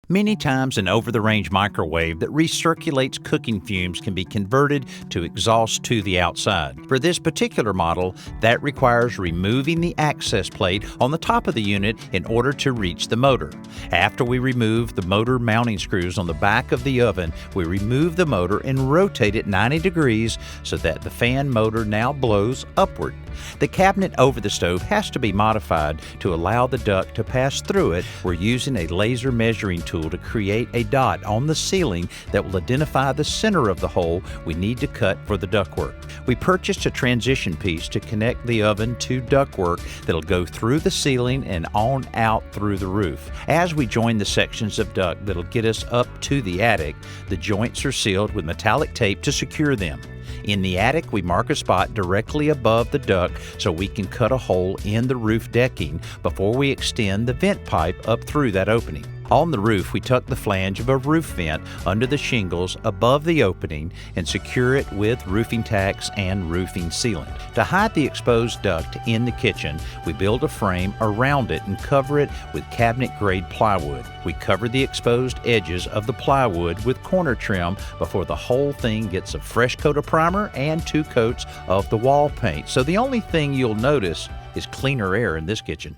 Many times an over-the-range microwave that recirculates cooking fumes can be converted to exhaust to the outside. For this particular model, that requires removing the access plate on the top of the unit in order to reach the motor. After we remove the motor mounting screws on the back of the oven, we remove the motor and rotate it 90 degrees so that the fan motor now blows upward. The cabinet over the stove has to be modified to allow the duct to pass through it. We're using a laser measuring tool to create a dot on the ceiling that will identify the center of the hole we need to cut for the ductwork. We purchased a transition piece to connect the oven to ductwork that'll go through the ceiling and on out through the roof. As we join the sections of duct that'll get us up to the attic, the joints are sealed with metallic tape to secure them. In the attic, we mark a spot directly above the duct so we can cut a hole in the roof decking before we extend the vent pipe up through that opening. On the roof, we tuck the flange of a roof vent under the shingles above the opening and secure it with roofing tacks and roofing sealant. To hide the exposed duct in the kitchen, we build a frame around it and cover it with cabinet-grade plywood. We cover the exposed edges of the plywood with corner trim before the whole thing gets a fresh coat of primer and 2 coats of the wall paint. So the only thing you'll notice is cleaner air in this kitchen.